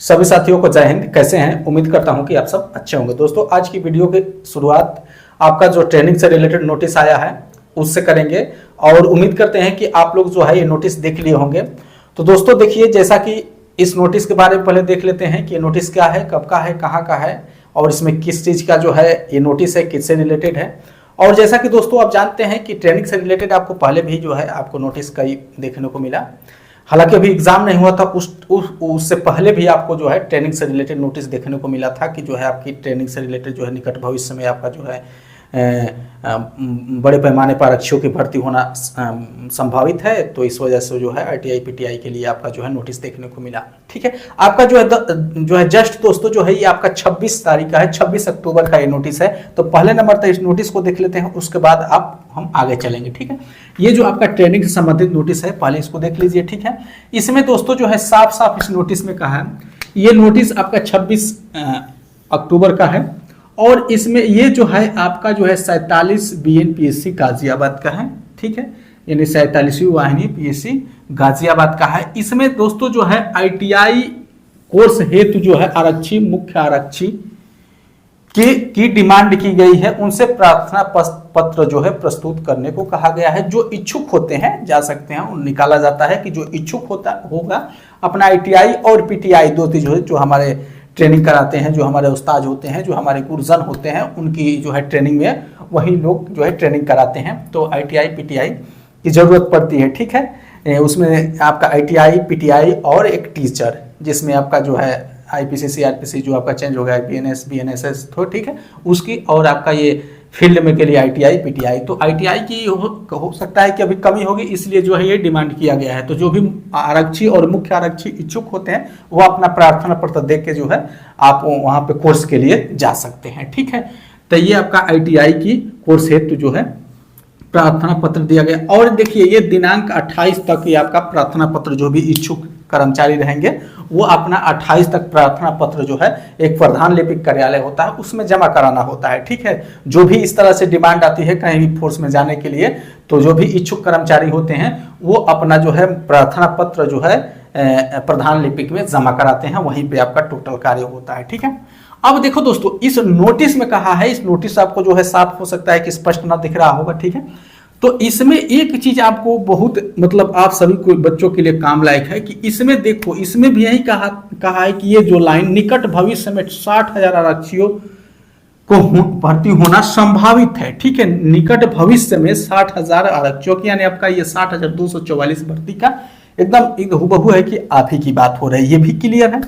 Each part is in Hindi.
सभी साथियों को जय हिंद। कैसे हैं? उम्मीद करता हूं कि आप सब अच्छे होंगे। दोस्तों, आज की वीडियो की शुरुआत आपका जो ट्रेनिंग से रिलेटेड नोटिस आया है उससे करेंगे और उम्मीद करते हैं कि आप लोग जो है ये नोटिस देख लिए होंगे। तो दोस्तों देखिए, जैसा कि इस नोटिस के बारे में पहले देख लेते हैं कि ये नोटिस क्या है, कब का है, कहाँ का है और इसमें किस चीज़ का जो है ये नोटिस है, किससे रिलेटेड है। और जैसा कि दोस्तों आप जानते हैं कि ट्रेनिंग से रिलेटेड आपको पहले भी जो है आपको नोटिस कई देखने को मिला। हालांकि अभी एग्जाम नहीं हुआ था, उससे पहले भी आपको जो है ट्रेनिंग से रिलेटेड नोटिस देखने को मिला था कि जो है आपकी ट्रेनिंग से रिलेटेड जो है निकट भविष्य में आपका जो है बड़े पैमाने पर आरक्षियों की भर्ती होना संभावित है। तो इस वजह से जो है आईटीआई पीटीआई के लिए आपका जो है नोटिस देखने को मिला। ठीक है, आपका जो है जस्ट दोस्तों जो है ये आपका 26 तारीख का है, 26 अक्टूबर का ये नोटिस है। तो पहले नंबर तक इस नोटिस को देख लेते हैं, उसके बाद हम आगे चलेंगे। ठीक है, ये जो आपका ट्रेनिंग से संबंधित नोटिस है पहले इसको देख लीजिए। ठीक है, इसमें दोस्तों जो है साफ साफ इस नोटिस में कहा है, ये नोटिस आपका 26 अक्टूबर का है और इसमें ये जो है आपका जो है 47 बीएनपीएससी गाजियाबाद का है। ठीक है, यानी 47वीं वाहिनी पीएससी गाजियाबाद का है। इसमें दोस्तों जो है आईटीआई कोर्स हेतु जो है आरक्षी, मुख्य आरक्षी की डिमांड की गई है, उनसे प्रार्थना पत्र जो है प्रस्तुत करने को कहा गया है। जो इच्छुक होते हैं जा सकते हैं, निकाला जाता है कि जो इच्छुक होगा अपना आईटीआई और पीटीआई दो चीज जो हमारे ट्रेनिंग कराते हैं, जो हमारे उस्ताद होते हैं, जो हमारे गुरुजन होते हैं, उनकी जो है ट्रेनिंग में वही लोग जो है ट्रेनिंग कराते हैं। तो आईटीआई पीटीआई की जरूरत पड़ती है। ठीक है, उसमें आपका आईटीआई पीटीआई और एक टीचर, जिसमें आपका जो है आईपीसी सीआरपीसी जो आपका चेंज हो गया है, बीएनएस बीएनएसएस तो ठीक है उसकी, और आपका ये फील्ड में के लिए आईटीआई पीटीआई। तो आईटीआई की हो सकता है कि अभी कमी होगी, इसलिए जो है ये डिमांड किया गया है। तो जो भी आरक्षी और मुख्य आरक्षी इच्छुक होते हैं वो अपना प्रार्थना पत्र देख के जो है आप वहाँ पे कोर्स के लिए जा सकते हैं। ठीक है, तो ये आपका आईटीआई की कोर्स हेतु जो है प्रार्थना पत्र दिया गया। और देखिए ये दिनांक 28 तक ये आपका प्रार्थना पत्र, जो भी इच्छुक कर्मचारी रहेंगे वो अपना 28 तक प्रार्थना पत्र जो है एक प्रधान लिपिक कार्यालय होता है उसमें जमा कराना होता है। ठीक है, जो भी इस तरह से डिमांड आती है कहीं भी फोर्स में जाने के लिए, तो जो भी इच्छुक कर्मचारी होते हैं वो अपना जो है प्रार्थना पत्र जो है प्रधान लिपिक में जमा कराते हैं, वहीं पे आपका टोटल कार्य होता है। ठीक है, अब देखो दोस्तों इस नोटिस में कहा है, इस नोटिस आपको जो है साफ हो सकता है कि स्पष्ट ना दिख रहा होगा। ठीक है, तो इसमें एक चीज आपको बहुत मतलब आप सभी को बच्चों के लिए काम लायक है कि इसमें देखो, इसमें भी यही कहा है कि ये जो लाइन निकट भविष्य में 60,000 आरक्षियों को भर्ती होना संभावित है। ठीक है, निकट भविष्य में 60,000 आरक्षियों की, यानी आपका ये 60,244 भर्ती का एकदम हुबहू है कि आप ही की बात हो रही है, ये भी क्लियर है,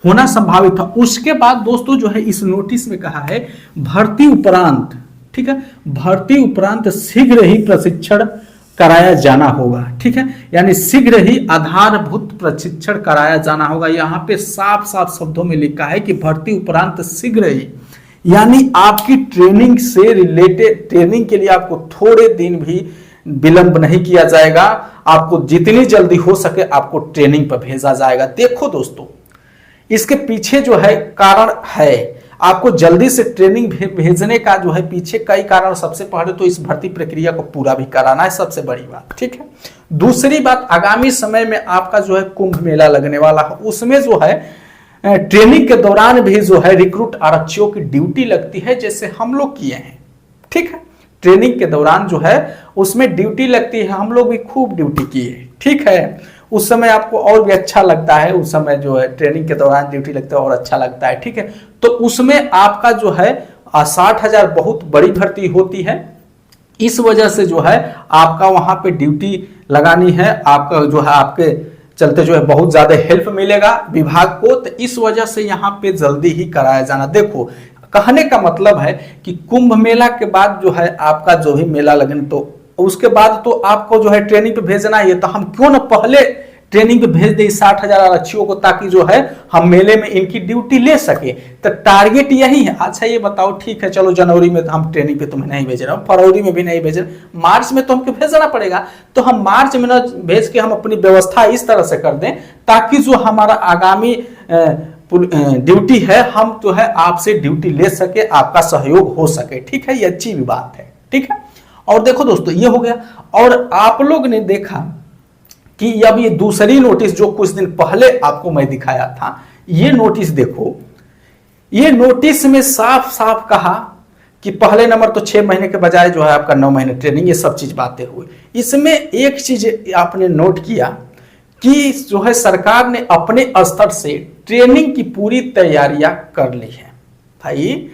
होना संभावित था। उसके बाद दोस्तों जो है इस नोटिस में कहा है भर्ती उपरांत, ठीक है, भर्ती उपरांत शीघ्र ही प्रशिक्षण कराया जाना होगा। ठीक है, यानी शीघ्र ही आधारभूत प्रशिक्षण कराया जाना होगा। यहाँ पे साफ साफ शब्दों में लिखा है कि भर्ती उपरांत शीघ्र ही, यानी आपकी ट्रेनिंग से रिलेटेड, ट्रेनिंग के लिए आपको थोड़े दिन भी विलंब नहीं किया जाएगा, आपको जितनी जल्दी हो सके आपको ट्रेनिंग पर भेजा जाएगा। देखो दोस्तों इसके पीछे जो है कारण है, आपको जल्दी से ट्रेनिंग भेजने का जो है पीछे कई कारण। सबसे पहले तो इस भर्ती प्रक्रिया को पूरा भी कराना है, सबसे बड़ी बात। ठीक है, दूसरी बात, आगामी समय में आपका जो है कुंभ मेला लगने वाला है, उसमें जो है ट्रेनिंग के दौरान भी जो है रिक्रूट आरक्षियों की ड्यूटी लगती है, जैसे हम लोग किए हैं। ठीक है, ट्रेनिंग के दौरान जो है उसमें ड्यूटी लगती है, हम लोग भी खूब ड्यूटी किए। ठीक है, उस समय आपको और भी अच्छा लगता है, उस समय जो है ट्रेनिंग के दौरान ड्यूटी लगता है और अच्छा लगता है। ठीक है, तो उसमें आपका जो है 60,000 बहुत बड़ी भर्ती होती है, इस वजह से जो है आपका वहां पे ड्यूटी लगानी है, आपका जो है आपके चलते जो है बहुत ज्यादा हेल्प मिलेगा विभाग को, तो इस वजह से यहाँ पे जल्दी ही कराया जाना। देखो कहने का मतलब है कि कुंभ मेला के बाद जो है आपका जो भी मेला लगन, तो उसके बाद तो आपको जो है ट्रेनिंग पे भेजना ही है, तो हम क्यों ना पहले ट्रेनिंग पे भेज दे 60,000 आरक्षियों को, ताकि जो है हम मेले में इनकी ड्यूटी ले सके। तो टारगेट यही है। अच्छा ये बताओ, ठीक है चलो जनवरी में तो हम ट्रेनिंग पे तुम्हें नहीं भेज रहे, फरवरी में भी नहीं भेज रहे, मार्च में तो हमको भेजना पड़ेगा। तो हम मार्च में न भेज के हम अपनी व्यवस्था इस तरह से कर दें ताकि जो हमारा आगामी ड्यूटी है हम जो है आपसे ड्यूटी ले सके, आपका सहयोग हो सके। ठीक है, ये अच्छी भी बात है। ठीक है, और देखो दोस्तों ये हो गया, और आप लोग ने देखा कि अब ये दूसरी नोटिस जो कुछ दिन पहले आपको मैं दिखाया था, ये नोटिस देखो, ये नोटिस में साफ साफ कहा कि पहले नंबर तो 6 महीने के बजाय जो है आपका 9 महीने ट्रेनिंग, ये सब चीज बातें हुई। इसमें एक चीज आपने नोट किया कि जो है सरकार ने अपने स्तर से ट्रेनिंग की पूरी तैयारियां कर ली है। भाई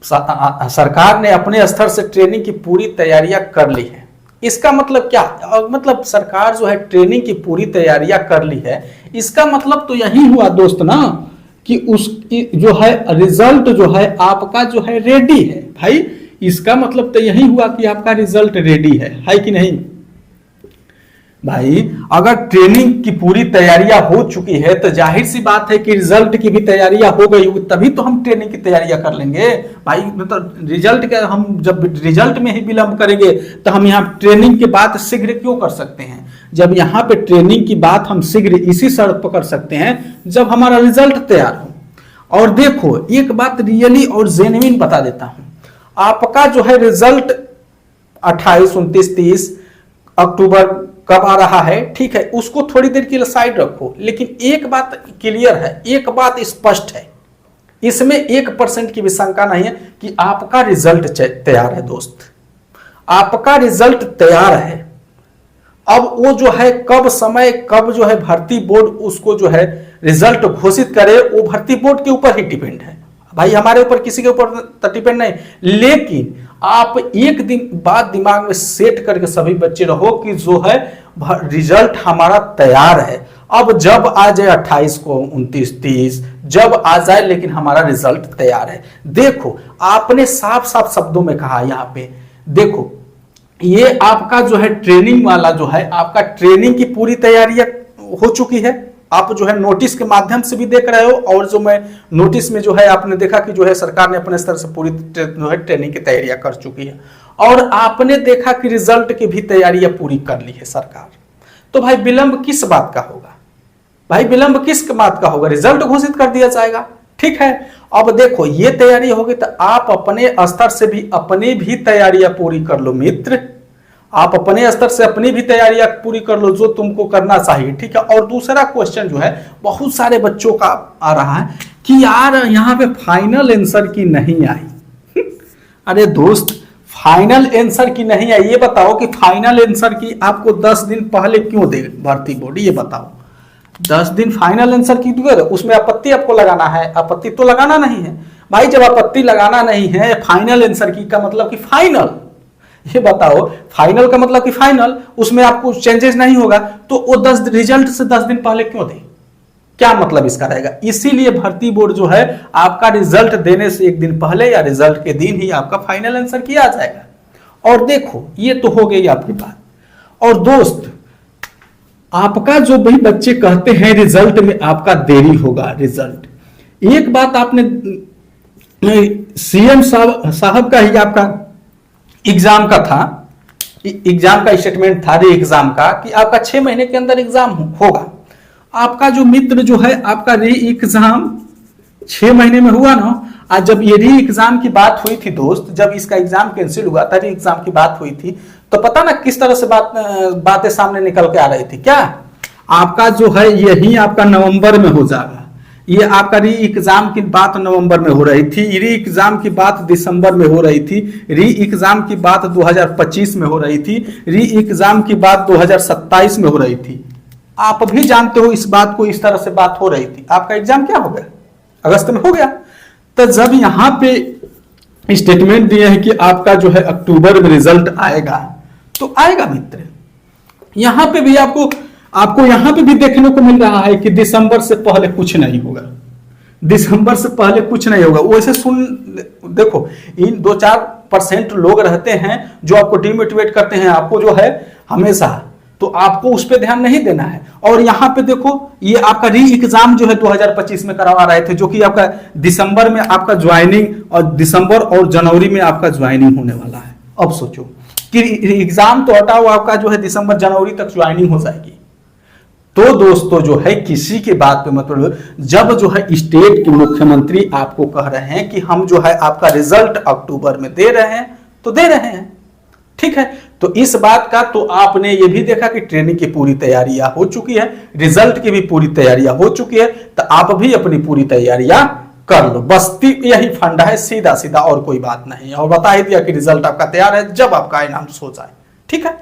सरकार ने अपने स्तर से ट्रेनिंग की पूरी तैयारियां कर ली है। इसका मतलब क्या, मतलब सरकार जो है ट्रेनिंग की पूरी तैयारियां कर ली है, इसका मतलब तो यही हुआ दोस्त ना कि उसकी जो है रिजल्ट जो है आपका जो है रेडी है। भाई इसका मतलब तो यही हुआ कि आपका रिजल्ट रेडी है कि नहीं। भाई अगर ट्रेनिंग की पूरी तैयारियां हो चुकी है तो जाहिर सी बात है कि रिजल्ट की भी तैयारियां हो गई होगी, तभी तो हम ट्रेनिंग की तैयारियां कर लेंगे। भाई मतलब रिजल्ट के हम जब रिजल्ट में ही विलंब करेंगे तो हम यहाँ ट्रेनिंग की बात शीघ्र क्यों कर सकते हैं, जब यहाँ पे ट्रेनिंग की बात हम शीघ्र इसी शर्त पर कर सकते हैं जब हमारा रिजल्ट तैयार हो। और देखो एक बात रियली और जेन्युइन बता देता हूं, आपका जो है रिजल्ट 28, 29, 30 अक्टूबर कब आ रहा है, ठीक है, उसको थोड़ी देर के लिए साइड रखो, लेकिन एक बात क्लियर है, एक बात स्पष्ट है, इसमें 1% की भी शंका नहीं है कि आपका रिजल्ट तैयार है दोस्त, आपका रिजल्ट तैयार है। अब वो जो है कब समय, कब जो है भर्ती बोर्ड उसको जो है रिजल्ट घोषित करे, वो भर्ती बोर्ड के ऊपर ही डिपेंड है। भाई हमारे ऊपर किसी के ऊपर तो डिपेंड नहीं, लेकिन आप एक दिन बाद दिमाग में सेट करके सभी बच्चे रहो कि जो है रिजल्ट हमारा तैयार है। अब जब आ जाए 28 को, 29, 30 जब आ जाए, लेकिन हमारा रिजल्ट तैयार है। देखो आपने साफ साफ शब्दों में कहा यहाँ पे, देखो ये आपका जो है ट्रेनिंग वाला जो है आपका ट्रेनिंग की पूरी तैयारियां हो चुकी है। आप जो है नोटिस के माध्यम से भी देख रहे हो, और जो मैं नोटिस में जो है आपने देखा कि जो है सरकार ने अपने स्तर से पूरी जो है ट्रेनिंग की तैयारियां कर चुकी है, और आपने देखा कि रिजल्ट की भी तैयारियां पूरी कर ली है सरकार। तो भाई विलंब किस बात का होगा, भाई विलंब किस बात का होगा, रिजल्ट घोषित कर दिया जाएगा, ठीक है। अब देखो ये तैयारी होगी तो आप अपने स्तर से भी अपनी भी तैयारियां पूरी कर लो मित्र, आप अपने स्तर से अपनी भी तैयारियां पूरी कर लो जो तुमको करना चाहिए, ठीक है। और दूसरा क्वेश्चन जो है बहुत सारे बच्चों का आ रहा है कि यार यहाँ पे फाइनल आंसर की नहीं आई। अरे दोस्त फाइनल आंसर की नहीं आई, ये बताओ कि फाइनल आंसर की आपको 10 दिन पहले क्यों दे भर्ती बोर्ड, ये बताओ। 10 दिन फाइनल आंसर की तो उसमें आपत्ति आपको लगाना है, आपत्ति तो लगाना नहीं है भाई। जब आपत्ति लगाना नहीं है फाइनल आंसर की का मतलब कि फाइनल, ये बताओ फाइनल का मतलब कि फाइनल, उसमें आपको चेंजेस नहीं होगा, तो वो 10 रिजल्ट से 10 दिन पहले क्यों दे, क्या मतलब इसका रहेगा। इसीलिए भर्ती बोर्ड जो है आपका रिजल्ट देने से एक दिन पहले या रिजल्ट के दिन ही आपका फाइनल आंसर किया जाएगा। और देखो ये तो हो गई आपकी बात। और दोस्त आपका जो भी बच्चे कहते हैं रिजल्ट में आपका देरी होगा, रिजल्ट, एक बात आपने सीएम साहब का ही आपका एग्जाम का था, एग्जाम का स्टेटमेंट था री एग्जाम का कि आपका 6 महीने के अंदर एग्जाम होगा। आपका जो मित्र जो है आपका री एग्जाम 6 महीने में हुआ ना। आज जब ये री एग्जाम की बात हुई थी दोस्त, जब इसका एग्जाम कैंसिल हुआ था, री एग्जाम की बात हुई थी, तो पता ना किस तरह से बातें सामने निकल के आ रही थी। क्या आपका जो है यही आपका नवंबर में हो जाएगा, ये आपका री एग्जाम की बात नवंबर में हो रही थी, री एग्जाम की बात दिसंबर में हो रही थी, री एग्जाम की बात 2025 में हो रही थी, री एग्जाम की बात 2027 में हो रही थी। आप भी जानते हो इस बात को, इस तरह से बात हो रही थी। आपका एग्जाम क्या हो गया, अगस्त में हो गया। तो जब यहां पे स्टेटमेंट दिए हैं कि आपका जो है अक्टूबर में रिजल्ट आएगा, तो आएगा मित्र। यहां पे भी आपको यहां पे भी देखने को मिल रहा है कि दिसंबर से पहले कुछ नहीं होगा, दिसंबर से पहले कुछ नहीं होगा। वैसे सुन देखो, इन 2-4% लोग रहते हैं जो आपको डिमोटिवेट करते हैं, आपको जो है हमेशा, तो आपको उस पर ध्यान नहीं देना है। और यहां पे देखो ये आपका री एग्जाम जो है 2025 में करवा रहे थे, जो कि आपका दिसंबर में आपका ज्वाइनिंग, और दिसंबर और जनवरी में आपका ज्वाइनिंग होने वाला है। अब सोचो कि एग्जाम तो हटाओ, आपका जो है दिसंबर जनवरी तक ज्वाइनिंग हो जाएगी। तो दोस्तों जो है किसी के बात पे मतलब, जब जो है स्टेट के मुख्यमंत्री आपको कह रहे हैं कि हम जो है आपका रिजल्ट अक्टूबर में दे रहे हैं, तो दे रहे हैं, ठीक है। तो इस बात का तो आपने ये भी देखा कि ट्रेनिंग की पूरी तैयारियां हो चुकी है, रिजल्ट की भी पूरी तैयारियां हो चुकी है, तो आप भी अपनी पूरी तैयारियां कर लो। बस यही फंडा है, सीधा सीधा, और कोई बात नहीं है। और बता ही दिया कि रिजल्ट आपका तैयार है, जब आपका अनाउंस हो जाए। ठीक है।